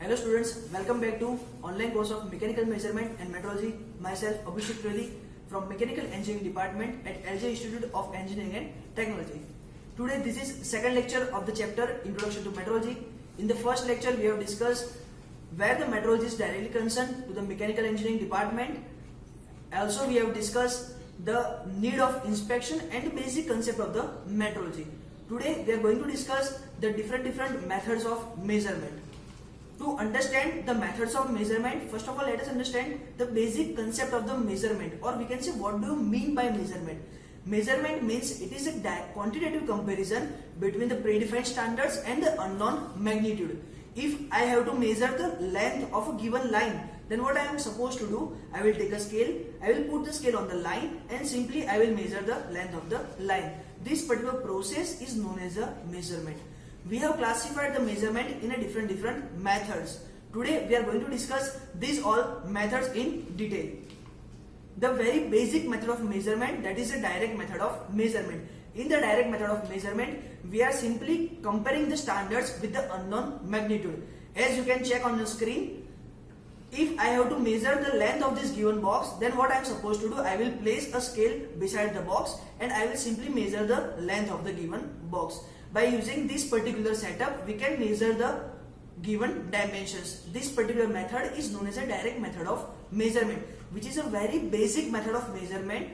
Hello students, welcome back to online course of Mechanical Measurement and Metrology. Myself Abhishek Trivedi from Mechanical Engineering Department at LJ Institute of Engineering and Technology. Today this is second lecture of the chapter Introduction to Metrology. In the first lecture we have discussed where the metrology is directly concerned to the Mechanical Engineering Department. Also we have discussed the need of inspection and the basic concept of the metrology. Today we are going to discuss the different methods of measurement. To understand the methods of measurement, first of all let us understand the basic concept of the measurement, or we can say what do you mean by measurement. Measurement means it is a quantitative comparison between the predefined standards and the unknown magnitude. If I have to measure the length of a given line, then what I am supposed to do, I will take a scale, I will put the scale on the line and simply I will measure the length of the line. This particular process is known as a measurement. We have classified the measurement in a different methods. Today we are going to discuss these all methods in detail. The very basic method of measurement, that is a direct method of measurement. In the direct method of measurement, we are simply comparing the standards with the unknown magnitude. As you can check on the screen, if I have to measure the length of this given box, then what I am supposed to do, I will place a scale beside the box and I will simply measure the length of the given box. By using this particular setup, we can measure the given dimensions. This particular method is known as a direct method of measurement, which is a very basic method of measurement.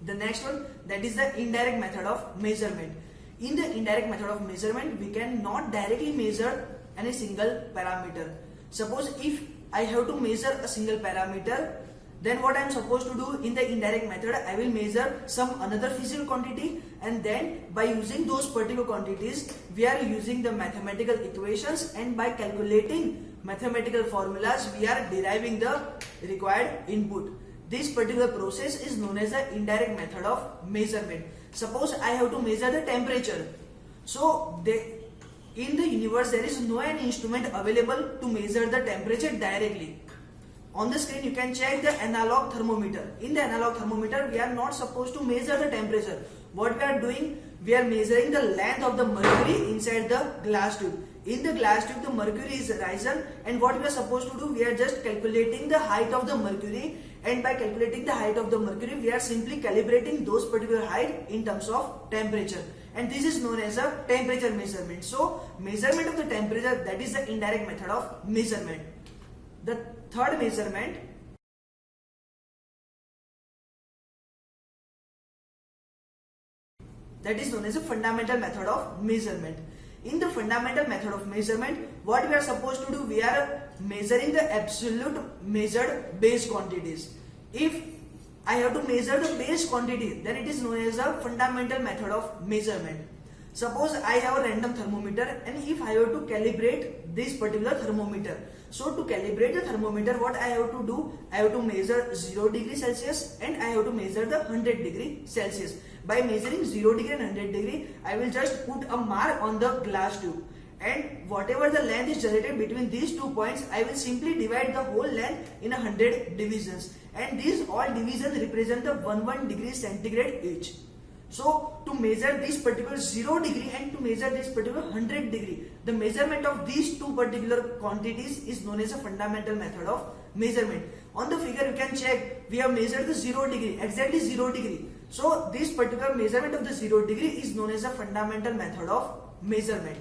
The next one, that is the indirect method of measurement. In the indirect method of measurement, we can not directly measure any single parameter. Suppose if I have to measure a single parameter, then what I am supposed to do in the indirect method, I will measure some another physical quantity, and then by using those particular quantities, we are using the mathematical equations, and by calculating mathematical formulas, we are deriving the required input. This particular process is known as the indirect method of measurement. Suppose I have to measure the temperature. So in the universe there is no any instrument available to measure the temperature directly. On the screen you can check the analog thermometer. In the analog thermometer we are not supposed to measure the temperature. What we are doing, we are measuring the length of the mercury inside the glass tube. In the glass tube the mercury is risen, and what we are supposed to do, we are just calculating the height of the mercury, and by calculating the height of the mercury we are simply calibrating those particular height in terms of temperature, and this is known as a temperature measurement. So measurement of the temperature, that is the indirect method of measurement. The third measurement, that is known as a fundamental method of measurement. In the fundamental method of measurement, what we are supposed to do, we are measuring the absolute measured base quantities. If I have to measure the base quantity, then it is known as a fundamental method of measurement. Suppose I have a random thermometer, and if I have to calibrate this particular thermometer, so to calibrate the thermometer, what I have to do, I have to measure 0 degree Celsius and I have to measure the 100 degree Celsius. By measuring 0 degree and 100 degree, I will just put a mark on the glass tube, and whatever the length is generated between these 2 points, I will simply divide the whole length in 100 divisions, and these all divisions represent the 1 degree centigrade each. So to measure this particular 0 degree and to measure this particular 100 degree, the measurement of these two particular quantities is known as a fundamental method of measurement. On the figure you can check, we have measured the 0 degree, exactly 0 degree. So this particular measurement of the 0 degree is known as a fundamental method of measurement.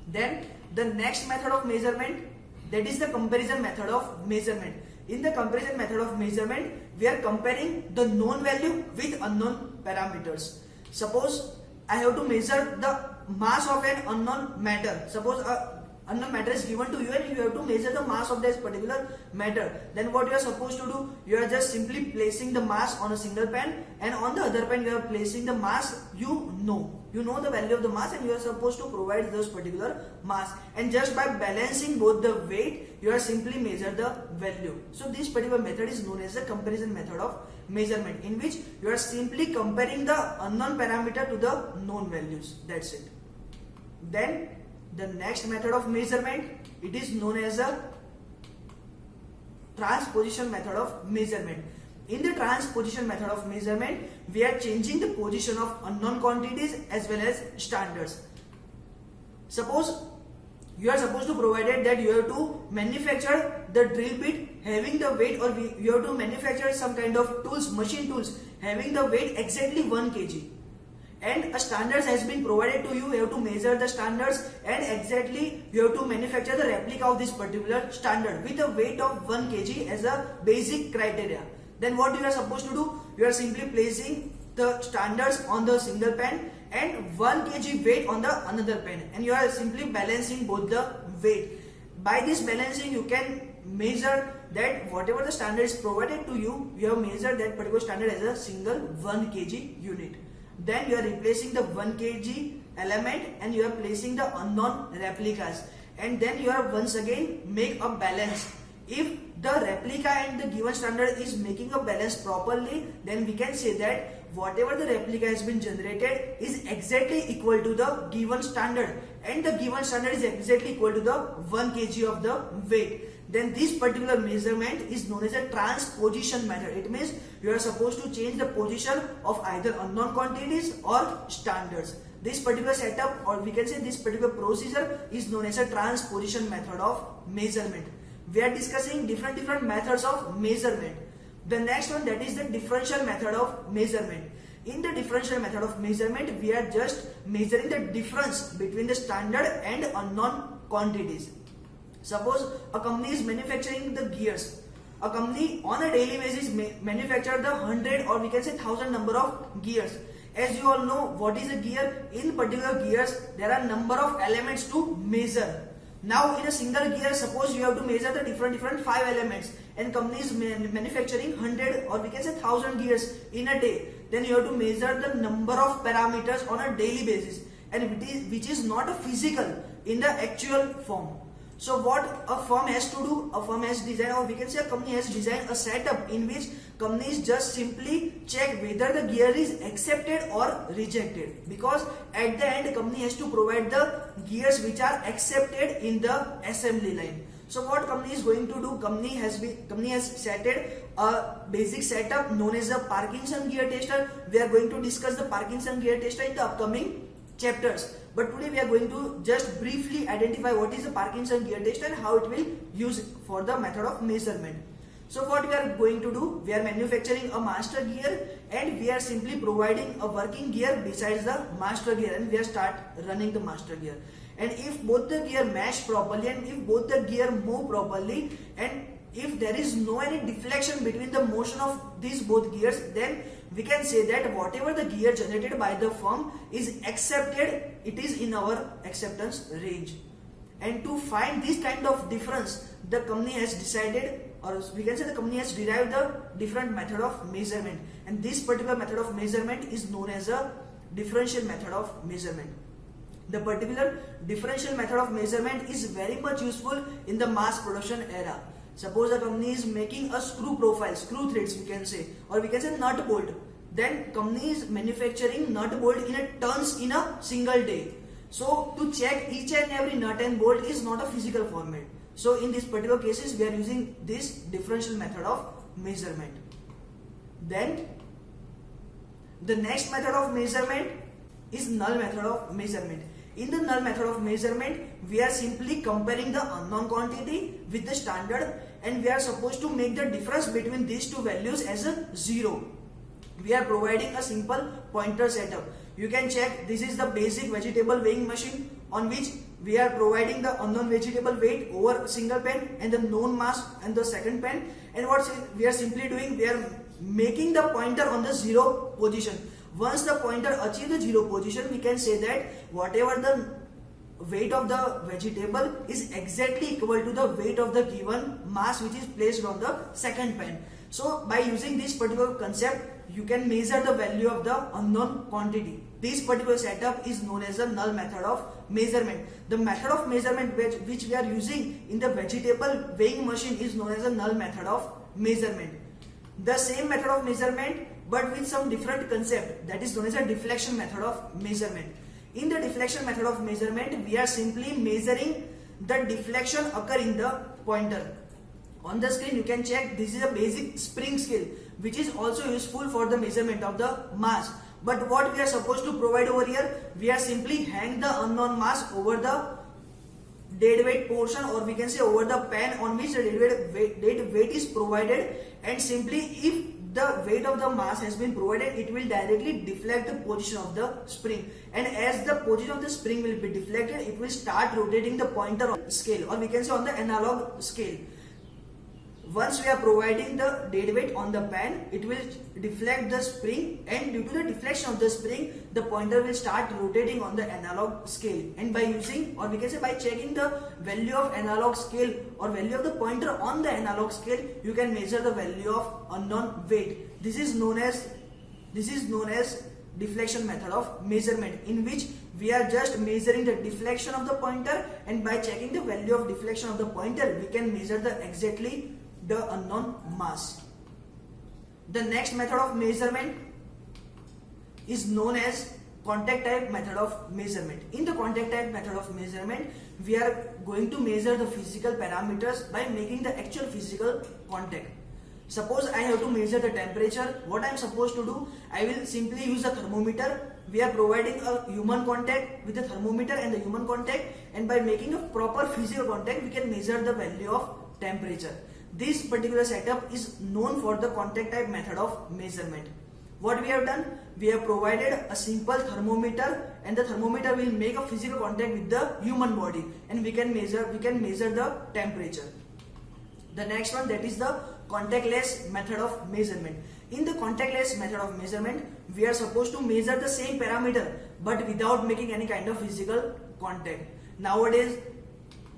Then the next method of measurement, that is the comparison method of measurement. In the comparison method of measurement, we are comparing the known value with unknown parameters. Suppose I have to measure the mass of an unknown matter. Suppose unknown matter is given to you and you have to measure the mass of this particular matter. Then what you are supposed to do, you are just simply placing the mass on a single pen, and on the other pen you are placing the mass you know the value of the mass, and you are supposed to provide those particular mass, and just by balancing both the weight you are simply measure the value. So this particular method is known as the comparison method of measurement, in which you are simply comparing the unknown parameter to the known values. That's it. Then the next method of measurement, it is known as a transposition method of measurement. In the transposition method of measurement, we are changing the position of unknown quantities as well as standards. Suppose you are supposed to provide it that you have to manufacture the drill bit having the weight, or you have to manufacture some kind of tools, machine tools having the weight exactly 1 kg. And a standards has been provided to you. You have to measure the standards and exactly you have to manufacture the replica of this particular standard with a weight of 1 kg as a basic criteria. Then what you are supposed to do? You are simply placing the standards on the single pen and 1 kg weight on the another pen, and you are simply balancing both the weight. By this balancing you can measure that whatever the standard is provided to you, you have measured that particular standard as a single 1 kg unit. Then you are replacing the 1 kg element and you are placing the unknown replicas, and then you are once again make a balance. If the replica and the given standard is making a balance properly, then we can say that whatever the replica has been generated is exactly equal to the given standard, and the given standard is exactly equal to the 1 kg of the weight. Then this particular measurement is known as a transposition method. It means you are supposed to change the position of either unknown quantities or standards. This particular setup, or we can say this particular procedure, is known as a transposition method of measurement. We are discussing different methods of measurement. The next one, that is the differential method of measurement. In the differential method of measurement, we are just measuring the difference between the standard and unknown quantities. Suppose a company is manufacturing the gears. A company on a daily basis manufacture the 100 or we can say 1000 number of gears. As you all know, what is a gear? In particular gears, there are number of elements to measure. Now in a single gear, suppose you have to measure the different 5 elements, and company is manufacturing 100 or we can say 1000 gears in a day. Then you have to measure the number of parameters on a daily basis, and which is not a physical in the actual form. So what a firm has to do, a firm has designed, or we can say a company has designed a setup in which companies just simply check whether the gear is accepted or rejected, because at the end company has to provide the gears which are accepted in the assembly line. So what company is going to do? Company has set a basic setup known as the Parkinson gear tester. We are going to discuss the Parkinson gear tester in the upcoming chapters. But today we are going to just briefly identify what is the Parkinson gear tester and how it will use for the method of measurement. So what we are going to do? We are manufacturing a master gear and we are simply providing a working gear besides the master gear, and we are start running the master gear. And if both the gear match properly and if both the gear move properly, and if there is no any deflection between the motion of these both gears, then we can say that whatever the gear generated by the firm is accepted, it is in our acceptance range. And to find this kind of difference, the company has decided, or we can say the company has derived the different method of measurement, and this particular method of measurement is known as a differential method of measurement. The particular differential method of measurement is very much useful in the mass production era. Suppose a company is making a screw profile, screw threads we can say, or we can say nut bolt. Then company is manufacturing nut bolt in a tons in a single day. So to check each and every nut and bolt is not a physical format. So in these particular cases we are using this differential method of measurement. Then the next method of measurement is null method of measurement. In the null method of measurement, we are simply comparing the unknown quantity with the standard, and we are supposed to make the difference between these two values as a 0. We are providing a simple pointer setup. You can check, this is the basic vegetable weighing machine on which we are providing the unknown vegetable weight over a single pen and the known mass and the second pen. And what we are simply doing, we are making the pointer on the 0 position. Once the pointer achieves the 0 position, we can say that whatever the weight of the vegetable is exactly equal to the weight of the given mass which is placed on the second pen. So by using this particular concept, you can measure the value of the unknown quantity. This particular setup is known as the null method of measurement. The method of measurement which we are using in the vegetable weighing machine is known as a null method of measurement. The same method of measurement but with some different concept, that is known as a deflection method of measurement. In the deflection method of measurement, we are simply measuring the deflection occur in the pointer. On the screen you can check, this is a basic spring scale which is also useful for the measurement of the mass. But what we are supposed to provide over here, we are simply hang the unknown mass over the dead weight portion, or we can say over the pan on which the dead weight is provided, and simply if the weight of the mass has been provided, it will directly deflect the position of the spring, and as the position of the spring will be deflected, it will start rotating the pointer on the scale, or we can say on the analog scale. Once we are providing the dead weight on the pan, it will deflect the spring, and due to the deflection of the spring, the pointer will start rotating on the analog scale. And by using, or we can say by checking the value of analog scale or value of the pointer on the analog scale, you can measure the value of unknown weight. This is known as deflection method of measurement, in which we are just measuring the deflection of the pointer, and by checking the value of deflection of the pointer, we can measure the exactly the unknown mass. The next method of measurement is known as contact type method of measurement. In the contact type method of measurement, we are going to measure the physical parameters by making the actual physical contact. Suppose I have to measure the temperature. What I am supposed to do, I will simply use a thermometer. We are providing a human contact with the thermometer and the human contact, and by making a proper physical contact, we can measure the value of temperature. This particular setup is known for the contact type method of measurement. What we have done, we have provided a simple thermometer, and the thermometer will make a physical contact with the human body, and we can measure the temperature. The next one, that is the contactless method of measurement. In the contactless method of measurement, we are supposed to measure the same parameter but without making any kind of physical contact. Nowadays,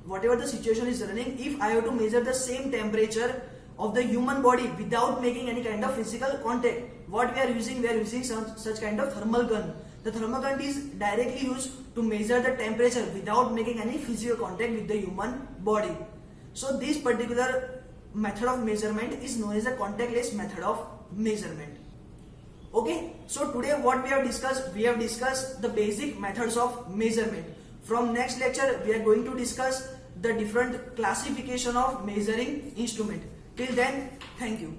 whatever the situation is running, if I have to measure the same temperature of the human body without making any kind of physical contact, what we are using such kind of thermal gun. The thermal gun is directly used to measure the temperature without making any physical contact with the human body. So this particular method of measurement is known as a contactless method of measurement. Okay, so today what we have discussed the basic methods of measurement. From next lecture, we are going to discuss the different classification of measuring instrument. Till then, thank you.